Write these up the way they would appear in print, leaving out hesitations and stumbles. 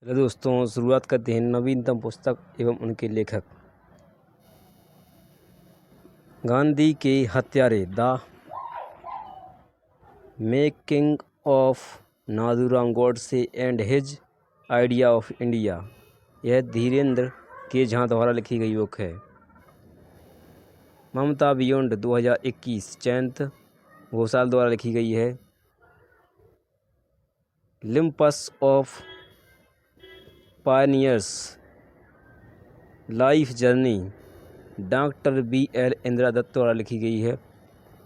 चलो दोस्तों, शुरुआत करते हैं नवीनतम पुस्तक एवं उनके लेखक। गांधी के हत्यारे, the making of Nathuram Godse and his idea of India. यह धीरेन्द्र के झा द्वारा लिखी गई बुक है। ममता बियॉन्ड 2021 जयंत घोषाल द्वारा लिखी गई है। Glimpses of pioneers, life journey, doctor BL Indira Dutt द्वारा लिखी गई है।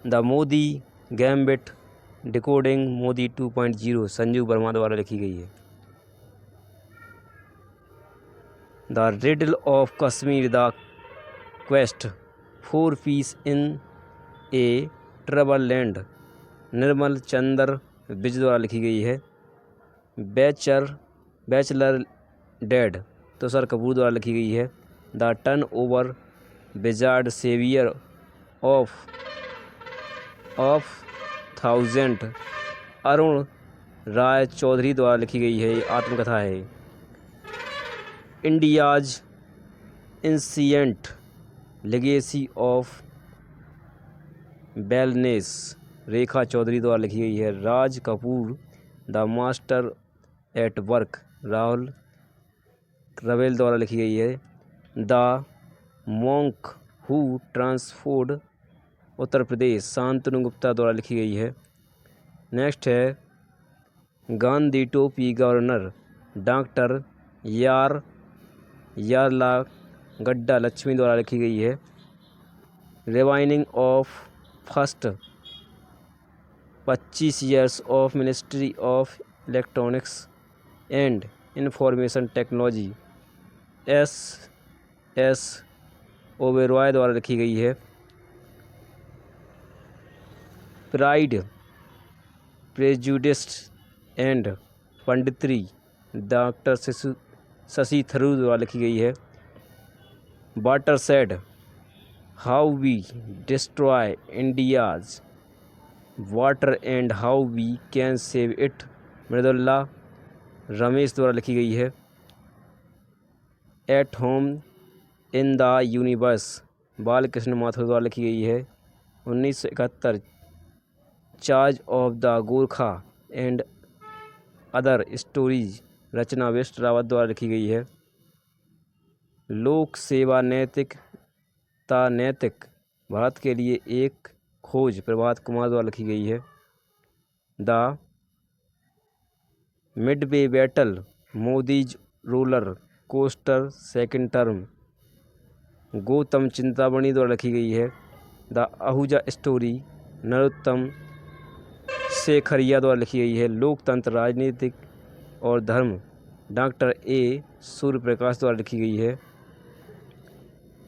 The Modi gambit, decoding Modi 2.0 Sanjeev Verma द्वारा लिखी गई है। The riddle of Kashmir, the quest for peace in a trouble land, Nirmal Chandra Vij द्वारा लिखी गई है। बैचलर डेड, तुषार कपूर द्वारा लिखी गई है। The turn over wizard saviour of thousand, Arun Rai Chaudhary द्वारा लिखी गई है। ये आत्मकथा है। India's ancient legacy of wellness, Rekha Chaudhary द्वारा लिखी गई है। Raj Kapoor, the master at work, Rahul Rawail द्वारा लिखी गई है। The monk who transformed Uttar Pradesh, Shantanu Gupta द्वारा लिखी गई है। नेक्स्ट है गांधी टोपी गवर्नर, डॉक्टर यारला गड्डा लक्ष्मी द्वारा लिखी गई है। Rewinding of first 25 years of ministry of electronics and information technology, S Oberoi द्वारा लिखी गई है। Pride, prejudice and punditry, doctor Shashi Tharoor द्वारा लिखी गई है। Watershed, how we destroy India's water and how we can save it, Mridula Ramesh द्वारा लिखी गई है। At home in the universe, Balkrishna Mathur द्वारा लिखी गई है। 1971 charge of the Gorkha and other stories, Rachna waste Rawat द्वारा लिखी गई है। लोक सेवा नैतिकता नैतिक भारत के लिए एक खोज, प्रभात कुमार द्वारा लिखी गई है। The Midway battle, Modi's roller coaster second term, Gautam Chintamani द्वारा लिखी गई है। द आहूजा स्टोरी, नरोत्तम शेखरिया द्वारा लिखी गई है। लोकतंत्र, राजनीतिक और धर्म, डॉक्टर A सूर्यप्रकाश द्वारा लिखी गई है।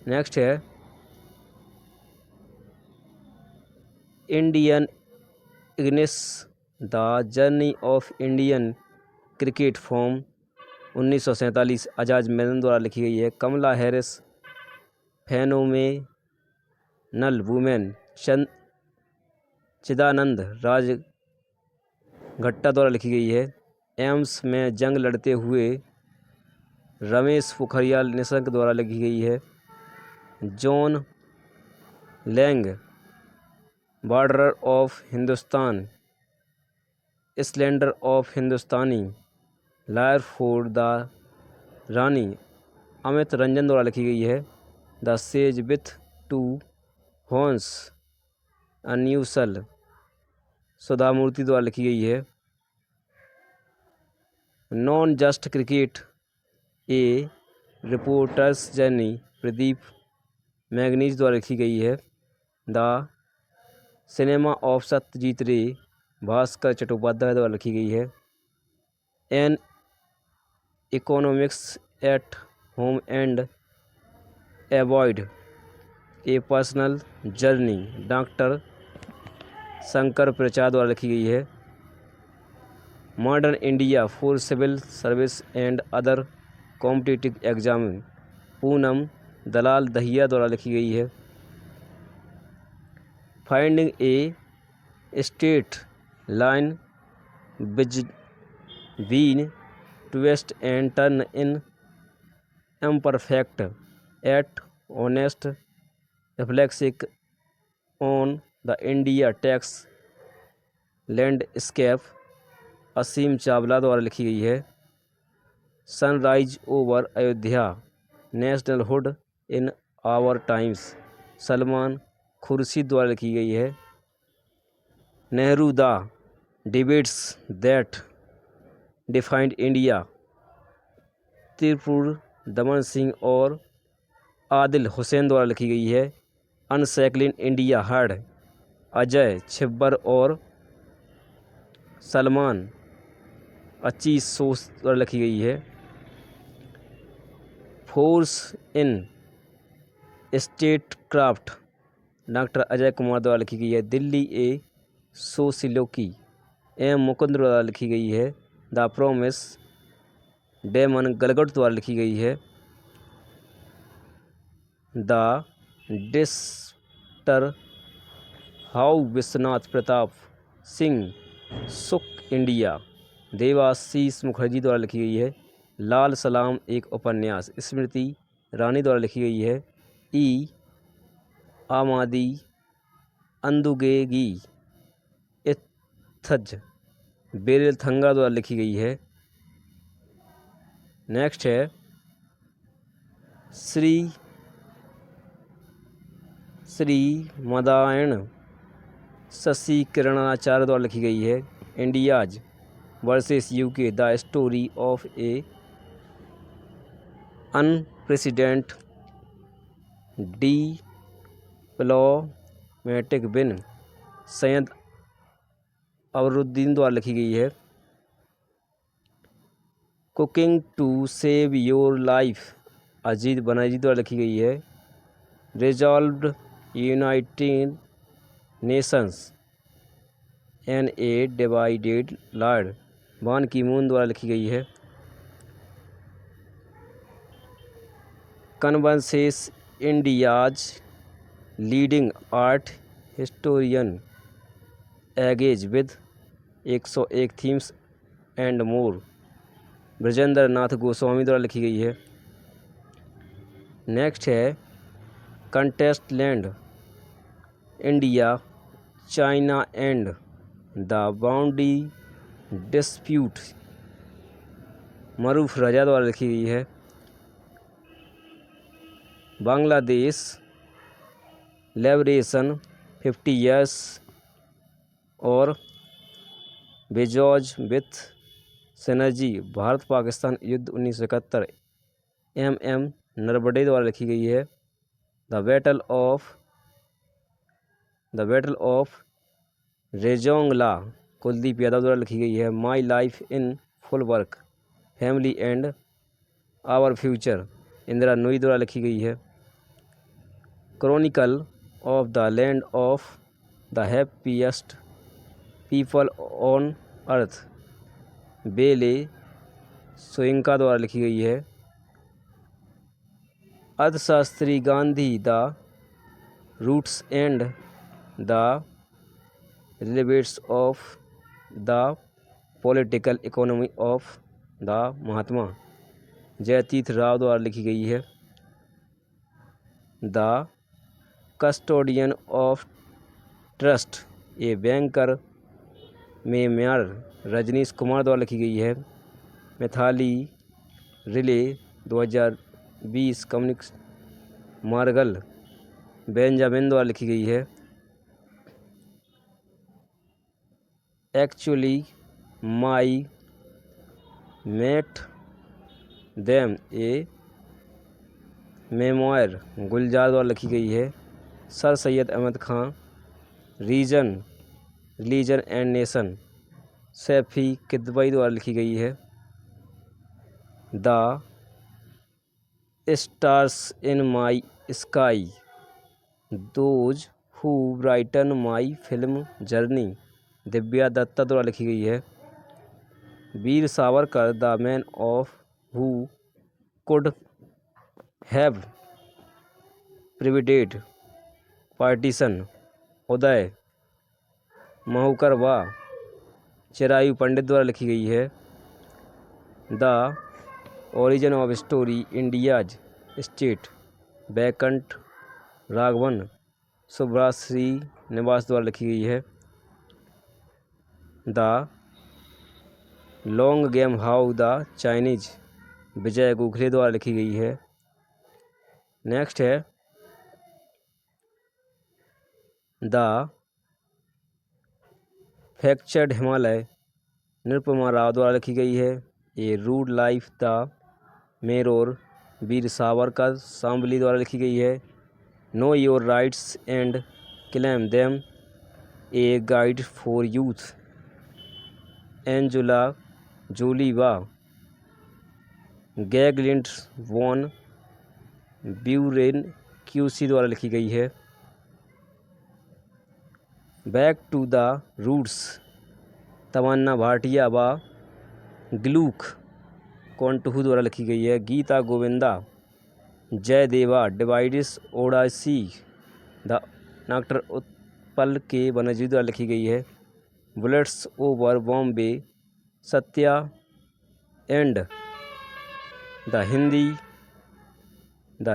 नेक्स्ट है Indian Ignis, the journey of Indian cricket from 1947, Ajaz मैदान द्वारा लिखी गई है। कमला हैरिस, फेनोमेनल वुमेन, चिदानंद राज घट्टा द्वारा लिखी गई है। एम्स में जंग लड़ते हुए, रमेश पोखरियाल निशंक द्वारा लिखी गई है। John Lang, border of Hindustan, slender of Hindustani, liar for the Rani, Amit Ranjan द्वारा लिखी गई है। The sage with 2 horns, unusual, Sudha मूर्ति द्वारा लिखी गई है। Non just cricket, a reporter's journey, Pradeep Magazine द्वारा लिखी गई है। द सिनेमा ऑफ सत्यजीत रे, भास्कर चट्टोपाध्याय द्वारा लिखी गई है। An economics at home and avoid a personal journey, doctor Shankar Prasad द्वारा लिखी गई है। Modern India for civil service and other competitive exam, Poonam Dalal Dahiya द्वारा लिखी गई है। Finding a straight line between twist and turn in imperfect yet honest reflexive on the India tax landscape Aseem Chawla द्वारा लिखी गई है। Sunrise over Ayodhya nationhood in our times Salman Khurshid द्वारा लिखी गई है। Nehru the debates that defined India Tripurdaman Singh और आदिल हुसैन द्वारा लिखी गई है। Unshackling India hard Ajay Chhibber और सलमान अचीज सोस द्वारा लिखी गई है। Force in statecraft doctor Ajay Kumar द्वारा लिखी गई है। Delhi a sociology M Mukund द्वारा लिखी गई है। द प्रोमिस डेमन गलगट द्वारा लिखी गई है। द डिस्टर हाउ विश्वनाथ प्रताप सिंह सुख इंडिया देवाशीष मुखर्जी द्वारा लिखी गई है। लाल सलाम एक उपन्यास स्मृति रानी द्वारा लिखी गई है। ई आमादी अंदुगेगी इत्थज बेरिल थंगा द्वारा लिखी गई है। नेक्स्ट है श्री मदायण शशि किरणाचार्य द्वारा लिखी गई है। India's versus UK the story of a unprecedented diplomatic win Syed Akbaruddin द्वारा लिखी गई है। Cooking to save your life Ajit Banerjee द्वारा लिखी गई है। Resolved United Nations an a divided lord Ban Ki Moon द्वारा लिखी गई है। Converses India's leading art historian engages with 101 themes and more Brajendra Nath Goswami द्वारा लिखी गई है। नेक्स्ट है contest land India China and the boundary dispute Maroof Raza द्वारा लिखी गई है। बांग्लादेश लिबरेशन 50 ईयर्स और बेजॉज विथ सिनर्जी भारत पाकिस्तान युद्ध 1971 एम नरवडे द्वारा लिखी गई है। The battle of Rezangla Kuldeep Yadav द्वारा लिखी गई है। My life in full work family and our future Indra Nooyi द्वारा लिखी गई है। Chronicle of the land of the happiest people on earth Wole Soyinka द्वारा लिखी गई है। अर्थशास्त्री Gandhi the roots and the relevance of the political economy of the Mahatma Jayatirtha Rao द्वारा लिखी गई है। The custodian of trust a banker memoir Rajnish Kumar द्वारा लिखी गई है। मैथिली रिले 2020 कम्युनिक्स मार्गल बेंजामिन द्वारा लिखी गई है। Actually my met them a memoir Gulzar द्वारा लिखी गई है। Sir Syed Ahmad Khan religion and nation Shafey Kidwai द्वारा लिखी गई है। The stars in my sky those who brighten my film journey Divya Dutta द्वारा लिखी गई है। Veer Savarkar the man of who could have prevented partition Uday Mahurkar व चिरायु पंडित द्वारा लिखी गई है। The origin of story, India's state, Baikunth Raghavan सुब्राज श्रीनिवास द्वारा लिखी गई है। The long game how the Chinese, Vijay Gokhale द्वारा लिखी गई है। नेक्स्ट है the fractured Himalaya, Nirupama Rao द्वारा लिखी गई है। A rude life the mirror, Veer Savarkar Shamli द्वारा लिखी गई है। Know your rights and claim them, a guide for youth, Angelina Jolie गैगलिंड वॉन ब्यूरेन क्यूसी द्वारा लिखी गई है। Back to the roots, Tamannaah Bhatia व ग्लूक कौंटहू द्वारा लिखी गई है। Geeta Govinda Jayadeva divine odyssey, the doctor Utpal K Banerjee द्वारा लिखी गई है। Bullets over Bombay Satya and the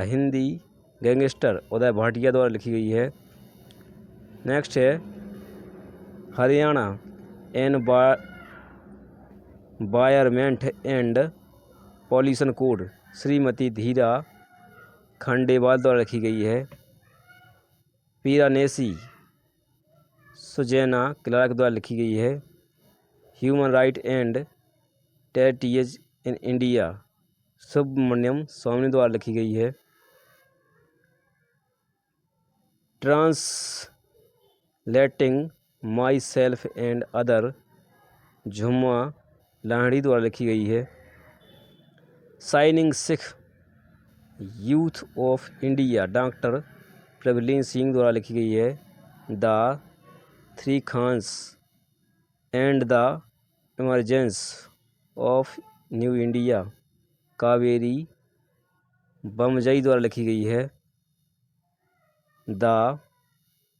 Hindi gangster Uday Bhatia द्वारा लिखी गई है। नेक्स्ट है Haryana environment and pollution code, Shrimati Dhira Khandelwal द्वारा लिखी गई है। पिरानेसी सुजैना क्लार्क द्वारा लिखी गई है। Human right and territories in India, Subramanian Swamy द्वारा लिखी गई है। Translating myself and other, Jhumpa Lahiri द्वारा लिखी गई है। Shining Sikh youth of India, doctor Prabhleen Singh द्वारा लिखी गई है। The three Khans and the emergence of new India, Kaveree Bamzai द्वारा लिखी गई है। The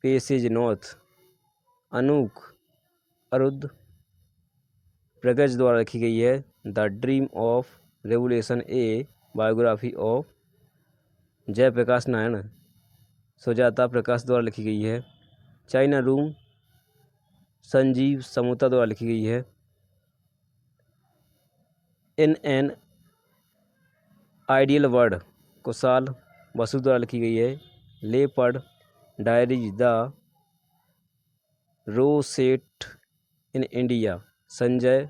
passage north, Anuk Arudpragasam द्वारा लिखी गई है। The dream of revolution, a biography of Jayaprakash Narayan, Sujata प्रकाश द्वारा लिखी गई है। चाइना रूम, संजीव समोता द्वारा लिखी गई है। In an ideal world, Kushal Basu द्वारा लिखी गई है। Leopard diaries the rosette in India, Sanjay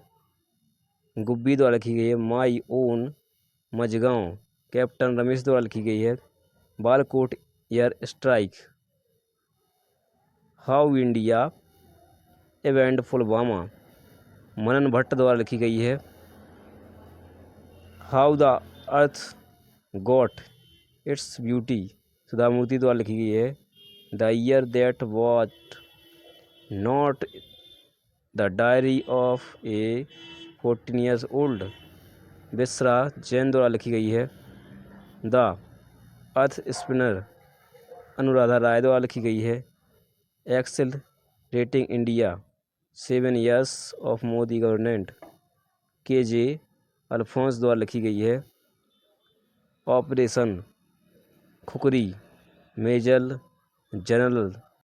Gubbi द्वारा लिखी गई है। My own Mazgaon, captain Ramesh द्वारा लिखी गई है। Balakot air strike, how India avenged Pulwama, Manan Bhatt द्वारा लिखी गई है। How the earth got its beauty, Sudha मूर्ति द्वारा लिखी गई है। The year that wasn't, the diary of a 14 years old, बिस्रा जैन द्वारा लिखी गई है। The earth spinner, Anuradha Roy द्वारा लिखी गई है। Accelerating India, 7 years of Modi government, KJ Alphons द्वारा लिखी गई है। Operation khukri, major general